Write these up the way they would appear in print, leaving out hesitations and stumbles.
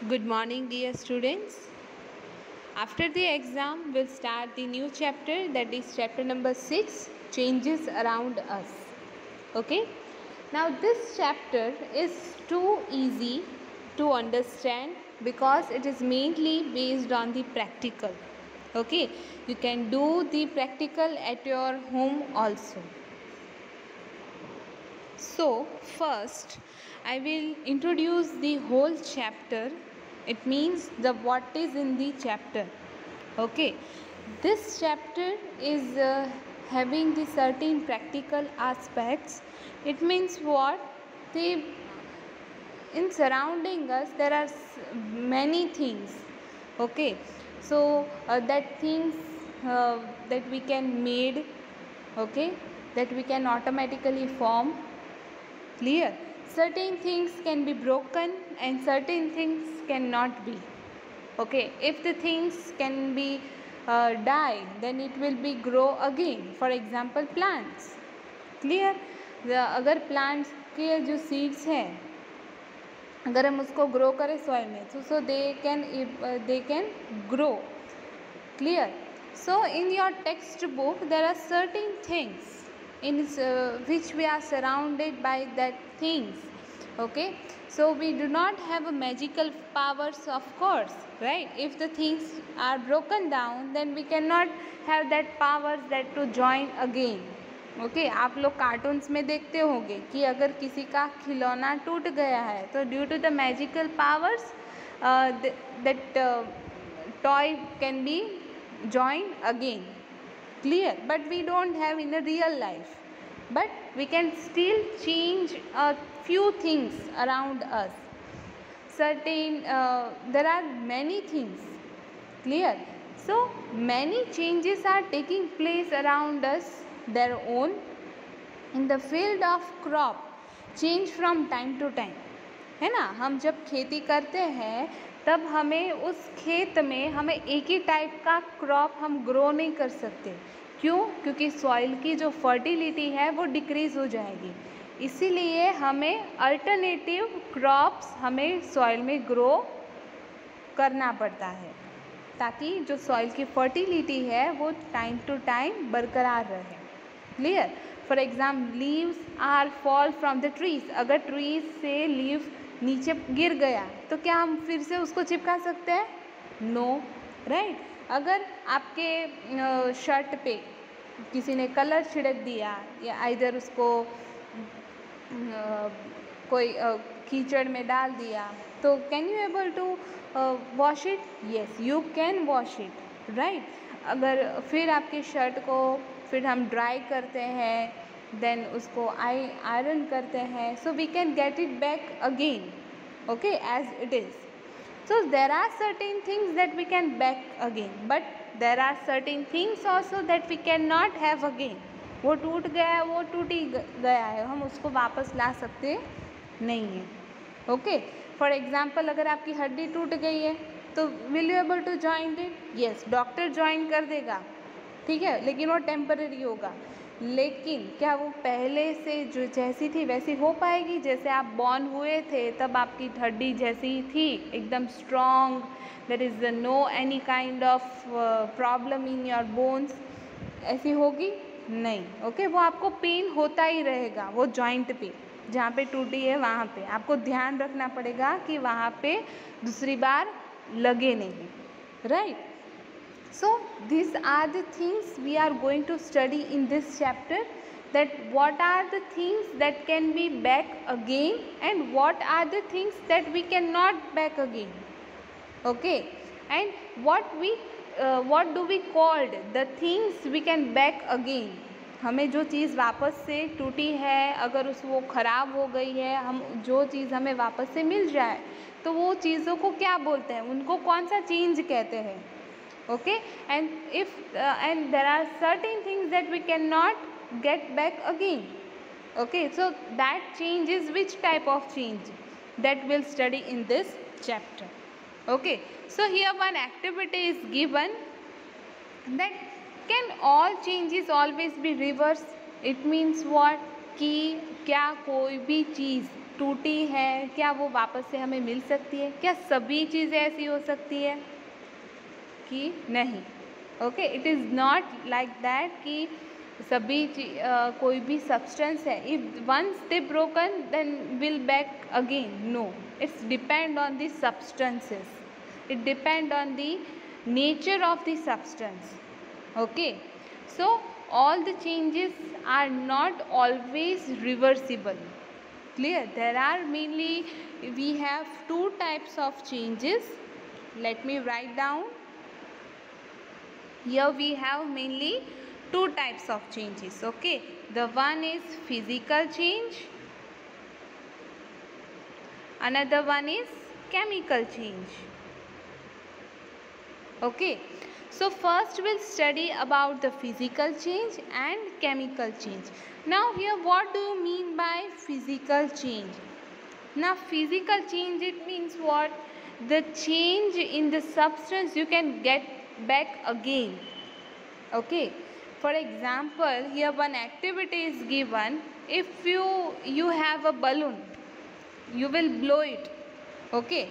Good morning, dear students. After the exam, we'll start the new chapter, that is chapter number 6, Changes Around Us. Okay? Now, this chapter is too easy to understand because it is mainly based on the practical. Okay? You can do the practical at your home also. So, first I will introduce the whole chapter. It means the what is in the chapter. Okay, this chapter is having the certain practical aspects. It means what? The in surrounding us there are many things. Okay, so that things that we can made. Okay, that we can automatically form. Clear? Certain things can be broken and certain things cannot be. Okay, if the things can be die, then it will be grow again. For example, plants. Clear? अगर plants के जो seeds हैं, अगर हम उसको grow करें soil में, तो so they can grow. Clear? So in your textbook there are certain things in which we are surrounded by that things. Okay, so we do not have a magical powers, of course, right? If the things are broken down, then we cannot have that powers that to join again. Okay आप लोग cartoons में देखते होंगे कि अगर किसी का खिलौना टूट गया है तो due to the magical powers that toy can be join again. Clear? But we don't have in a real life, but we can still change a few things around us. Certain there are many things. Clear? So many changes are taking place around us, their own. In the field of crop, change from time to time. है ना, हम जब खेती करते हैं तब हमें उस खेत में हमें एक ही टाइप का क्रॉप हम ग्रो नहीं कर सकते. क्यों? क्योंकि सॉइल की जो फर्टिलिटी है वो डिक्रीज़ हो जाएगी. इसीलिए हमें अल्टरनेटिव क्रॉप्स हमें सॉइल में ग्रो करना पड़ता है ताकि जो सॉइल की फर्टिलिटी है वो टाइम टू टाइम बरकरार रहे. Clear? For example, leaves are fall from the trees. अगर ट्रीज से लीव नीचे गिर गया तो क्या हम फिर से उसको चिपका सकते हैं? No, right? अगर आपके शर्ट पे किसी ने कलर छिड़क दिया या इधर उसको कोई कीचड़ में डाल दिया तो can you able to wash it? Yes, you can wash it, right? अगर फिर आपके शर्ट को फिर हम ड्राई करते हैं, देन उसको आयरन करते हैं, so we can get it back again, okay, as it is. So there are certain things that we can back again, but there are certain things also that we can not have again. वो टूट गया है, वो टूट ही गया है, हम उसको वापस ला सकते नहीं हैं. ओके, फॉर एग्जाम्पल, अगर आपकी हड्डी टूट गई है तो will you able to join it? Yes, doctor join कर देगा, ठीक है, लेकिन वो टेम्पररी होगा. लेकिन क्या वो पहले से जो जैसी थी वैसी हो पाएगी? जैसे आप बॉर्न हुए थे तब आपकी हड्डी जैसी थी, एकदम strong, there is no any kind of problem in your bones, ऐसी होगी नहीं. ओके, वो आपको पेन होता ही रहेगा. वो जॉइंट पे जहाँ पे टूटी है वहाँ पे आपको ध्यान रखना पड़ेगा कि वहाँ पे दूसरी बार लगे नहीं, right? So these are the things we are going to study in this chapter, that what are the things that can be back again and what are the things that we cannot back again. Okay, and what do we called the things we can back again. हमें जो चीज़ वापस से टूटी है, अगर वो ख़राब हो गई है, हम जो चीज़ हमें वापस से मिल जाए तो वो चीज़ों को क्या बोलते हैं, उनको कौन सा चेंज कहते हैं. Okay, and there are certain things that we cannot get back again. Okay, so that change is which type of change? That we'll study in this chapter. Okay, so here one activity is given, that can all changes always be reversed. It means what? कि क्या कोई भी चीज़ टूटी है, क्या वो वापस से हमें मिल सकती है? क्या सभी चीज़ें ऐसी हो सकती है कि नहीं? Okay, it is not like that कि सभी कोई भी सब्सटेंस है, if once they broken then will back again, no, it's depend on the substances, it depend on the nature of the substance. Okay, so all the changes are not always reversible. Clear? There are mainly, we have two types of changes. Let me write down. Here we have mainly two types of changes. Okay, the one is physical change, another one is chemical change. Okay, so first we'll study about the physical change and chemical change. Now here, what do you mean by physical change? Now physical change, it means what? The change in the substance you can get back again. Okay, for example, here one activity is given. If you have a balloon, you will blow it. Okay,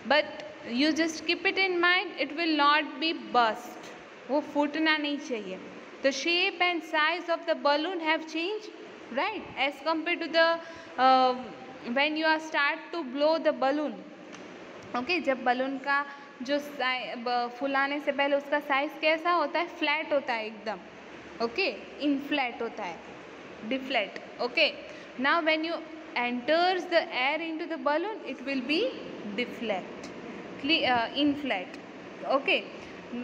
but you just keep it in mind, it will not be burst, वो फूटना नहीं चाहिए. The shape and size of the balloon have changed, right, as compared to the when you are start to blow the balloon. Okay, जब balloon का जो फुलाने से पहले उसका साइज कैसा होता है? फ्लैट होता है एकदम. ओके, इनफ्लैट होता है, deflate. Okay, now when you enters the air into the balloon, it will be deflect, inflate. Okay,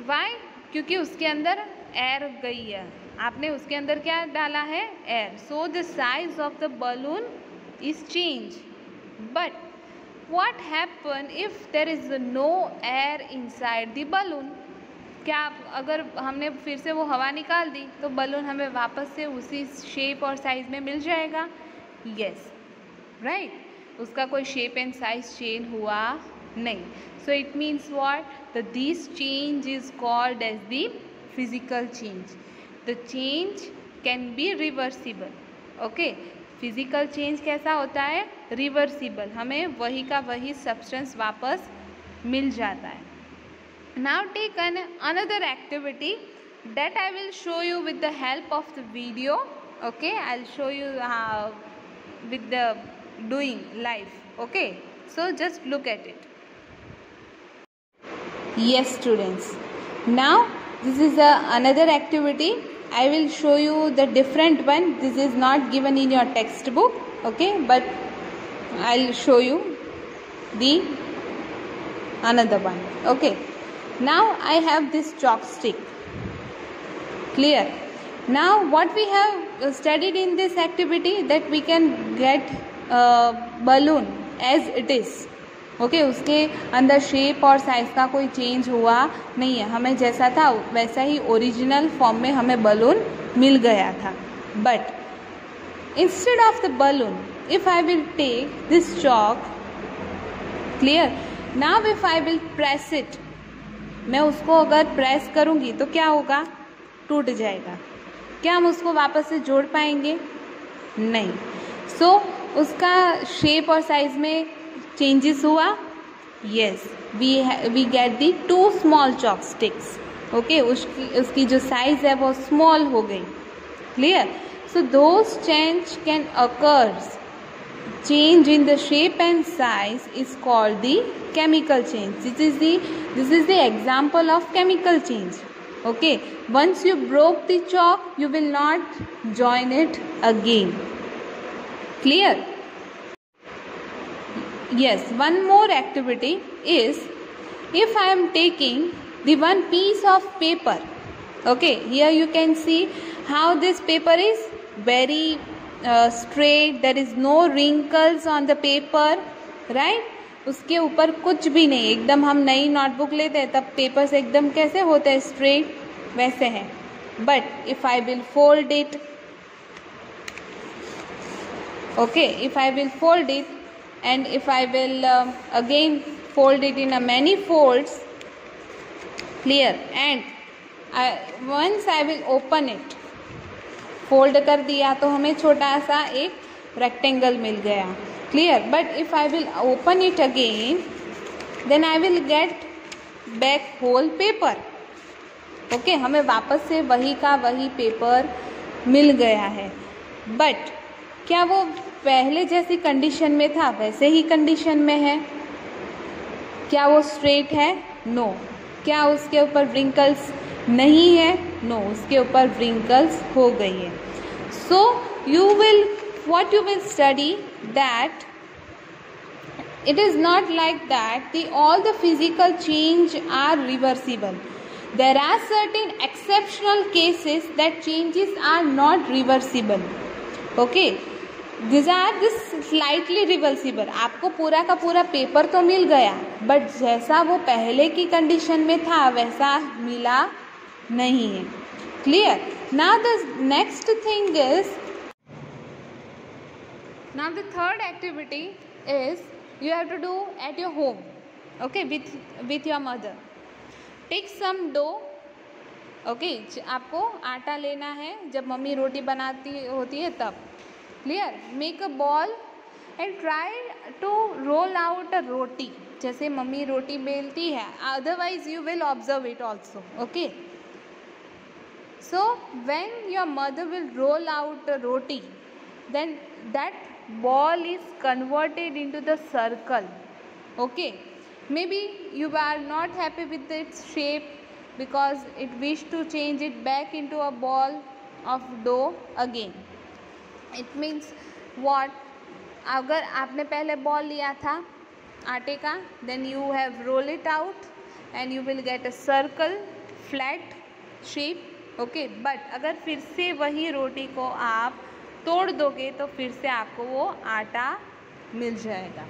why? क्योंकि उसके अंदर एयर गई है, आपने उसके अंदर क्या डाला है? Air. So the size of the balloon is change. But what happen if there is no air inside the balloon? क्या अगर हमने फिर से वो हवा निकाल दी तो बलून हमें वापस से उसी शेप और साइज में मिल जाएगा? यस, राइट, उसका कोई शेप एंड साइज चेंज हुआ नहीं. So it means what? The this change is called as the physical change. The change can be reversible. Okay, physical change कैसा होता है? रिवर्सिबल, हमें वही का वही सब्सटेंस वापस मिल जाता है. Now take another activity that I will show you with the help of the video. Okay, I'll show you with the doing live. Okay, so just look at it. Yes students, now this is another activity. I will show you the different one. This is not given in your textbook, okay, but I'll show you the another one. Okay, now I have this chopstick. Clear? Now what we have studied in this activity, that we can get balloon as it is. Okay, उसके अंदर shape और size का कोई change हुआ नहीं है, हमें जैसा था वैसा ही ओरिजिनल फॉर्म में हमें बलून मिल गया था. But instead of the balloon, if I will take this chalk, clear, now if I will press it, मैं उसको अगर प्रेस करूँगी तो क्या होगा? टूट जाएगा. क्या हम उसको वापस से जोड़ पाएंगे? नहीं. सो उसका शेप और साइज में चेंजेस हुआ? Yes, we get the two small chopsticks. Okay, उसकी जो साइज है वो स्मॉल हो गई. Clear? So those change can occurs. Change in the shape and size is called the chemical change. This is the example of chemical change. Okay, once you broke the chalk, you will not join it again. Clear? Yes, one more activity is, if I am taking the one piece of paper, okay, here you can see how this paper is very straight, there is no wrinkles on the paper, right? उसके ऊपर कुछ भी नहीं, एकदम हम नई notebook लेते हैं तब पेपर्स एकदम कैसे होते हैं, स्ट्रेट, वैसे हैं. But if I will fold it, okay, if I will fold it, and if I will again fold it in a many folds, clear, and once I will open it, fold कर दिया तो हमें छोटा सा एक rectangle मिल गया. Clear. But if I will open it again then I will get back whole paper. Okay, हमें वापस से वही का वही पेपर मिल गया है. बट क्या वो पहले जैसी कंडीशन में था वैसे ही कंडीशन में है? क्या वो स्ट्रेट है? नो. क्या उसके ऊपर व्रिंकल्स नहीं है? नो, उसके ऊपर व्रिंकल्स हो गई है. So you will what you will study that it is not like that all the physical change are reversible. There are certain exceptional cases that changes are not reversible. Okay, these are this slightly reversible. आपको पूरा का पूरा paper तो मिल गया but जैसा वो पहले की कंडीशन में था वैसा मिला नहीं है. Clear. Now the next thing is, now the third activity is you have to do at your home, okay, with your mother. Take some dough. okay, आपको आटा लेना है जब मम्मी रोटी बनाती होती है तब. Clear. Make a ball and try to roll out a roti जैसे मम्मी रोटी बेलती है. Otherwise you will observe it also. Okay, so when your mother will roll out a roti then that ball is converted into the circle. okay, maybe you are not happy with its shape because it wish to change it back into a ball of dough again. it means what? अगर आपने पहले ball लिया था आटे का then you have roll it out and you will get a circle flat shape. okay, but अगर फिर से वही रोटी को आप तोड़ दोगे तो फिर से आपको वो आटा मिल जाएगा.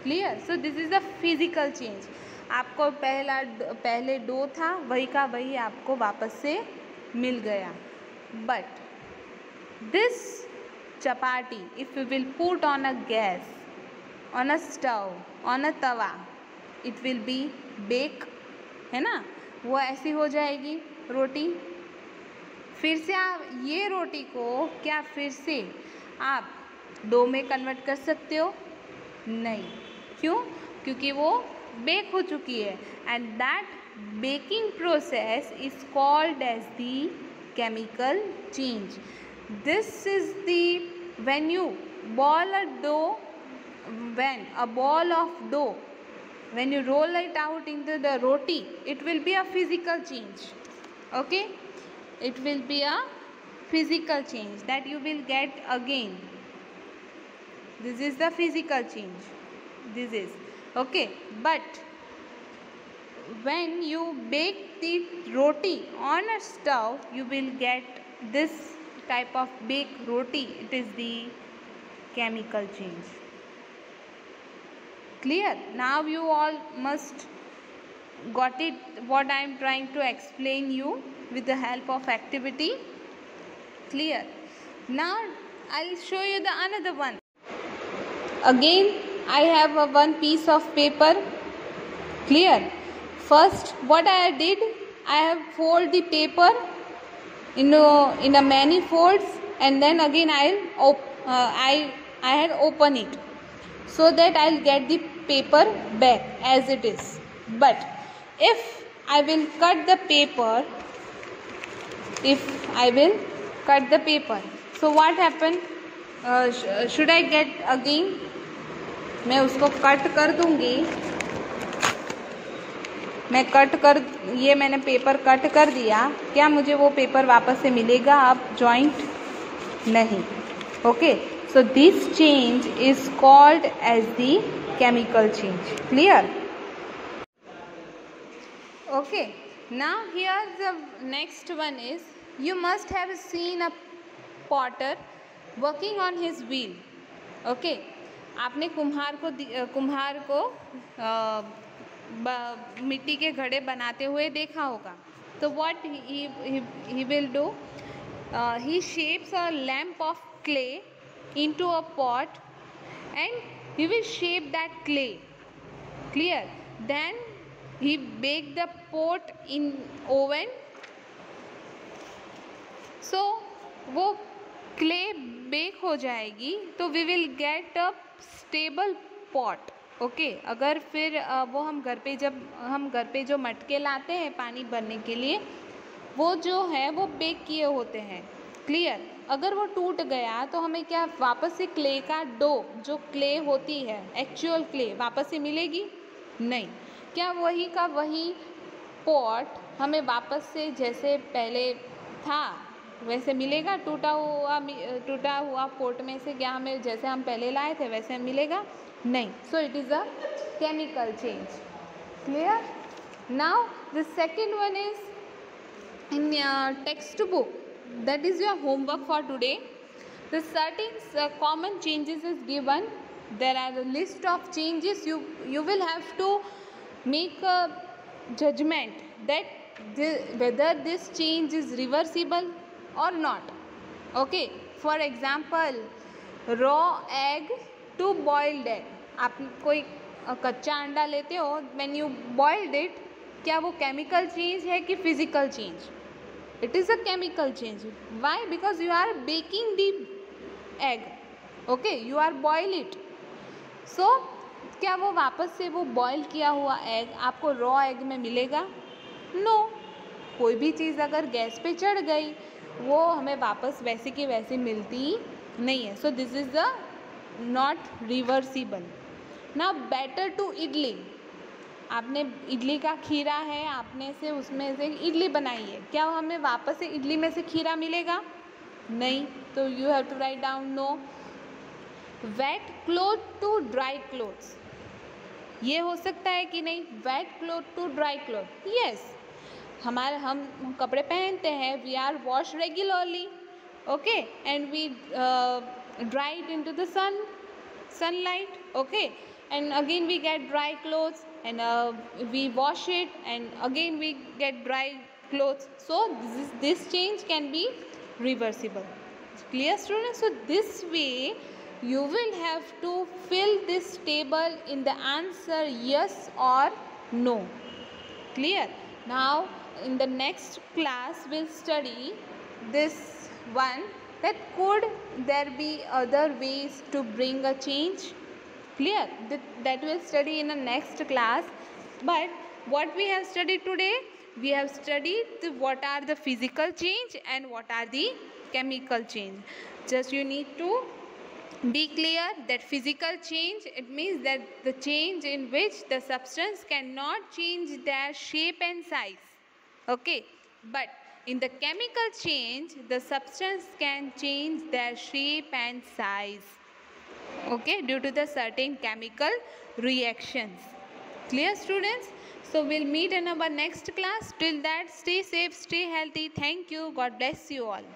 Clear. So this is a physical change. आपको पहले डो था वही का वही आपको वापस से मिल गया. But this chapati if you will put on a gas, on a stove, on a tawa, it will be bake, है ना. वो ऐसी हो जाएगी रोटी. फिर से आप ये रोटी को क्या फिर से आप डो में कन्वर्ट कर सकते हो? नहीं. क्यों? क्योंकि वो बेक हो चुकी है. And that baking process is called as the chemical change. This is the when you ball a dough, when a ball of dough, when you roll it out into the roti, it will be a physical change. okay, it will be a physical change that you will get again. This is the physical change. This is okay. But when you bake the roti on a stove, you will get this type of baked roti. It is the chemical change. Clear. Now you all must got it what I am trying to explain you with the help of activity. Clear. Now I'll show you the another one. Again I have one piece of paper. Clear. First what I did, I have fold the paper in a many folds and then again I had open it so that I'll get the paper back as it is. But if I will cut the paper, so what happen? Should I get again? मैं उसको cut कर दूंगी. ये मैंने paper cut कर दिया. क्या मुझे वो पेपर वापस से मिलेगा अब जॉइंट? नहीं. Okay. So this change is called as the chemical change. Clear? Okay. Now here the next one is, you must have seen a potter working on his wheel. Okay. आपने कुम्हार को मिट्टी के घड़े बनाते हुए देखा होगा. तो what he will do? He shapes a lamp of clay into a pot and he will shape that clay. Clear. Then he bake the pot in oven. So वो clay बेक हो जाएगी तो we will get a stable pot. Okay, अगर फिर वो हम घर पे जो मटके लाते हैं पानी भरने के लिए, वो जो है वो बेक किए होते हैं। क्लियर? अगर वो टूट गया तो हमें क्या वापस से क्ले का डो, जो क्ले होती है एक्चुअल क्ले, वापस से मिलेगी? नहीं। क्या वही का वही पॉट हमें वापस से जैसे पहले था वैसे मिलेगा? टूटा हुआ पॉट में से क्या हमें जैसे हम पहले लाए थे वैसे मिलेगा? नहीं। So it is a chemical change. Clear? Now the second one is in your textbook, that is your homework for today. The certain common changes is given. There are a list of changes. You will have to make a judgment that whether this change is reversible or not. Okay, for example, raw egg to boiled egg. आप कोई कच्चा अंडा लेते हो, when you boiled it, क्या वो chemical change है कि physical change? It is a chemical change. Why? Because you are baking the egg. Okay, you are boil it. So क्या वो वापस से वो बॉयल किया हुआ एग आपको रॉ एग में मिलेगा? नो। कोई भी चीज़ अगर गैस पे चढ़ गई वो हमें वापस वैसे की वैसे मिलती नहीं है। So this is the not reversible. Now batter to idli. आपने इडली का खीरा है, आपने से उसमें से इडली बनाई है, क्या हमें वापस से इडली में से खीरा मिलेगा? नहीं। तो you have to write down no. Wet cloth to dry clothes, ये हो सकता है कि नहीं? Wet cloth to dry cloth, yes. हम कपड़े पहनते हैं, we are wash regularly, okay, and we dry it into the sunlight, okay, and again we get dry clothes and we wash it and again we get dry clothes. So this change can be reversible. Clear, students? So this way you will have to fill this table in the answer yes or no. Clear? Now in the next class we'll study this one, that could there be other ways to bring a change? Clear? That we'll study in the next class. But what we have studied today, we have studied what are the physical change and what are the chemical change. Just you need to be clear that physical change, it means that the change in which the substance cannot change their shape and size. Okay, but in the chemical change, the substance can change their shape and size, okay, due to the certain chemical reactions. Clear, students? So we'll meet in our next class. Till that, stay safe, stay healthy. Thank you. God bless you all.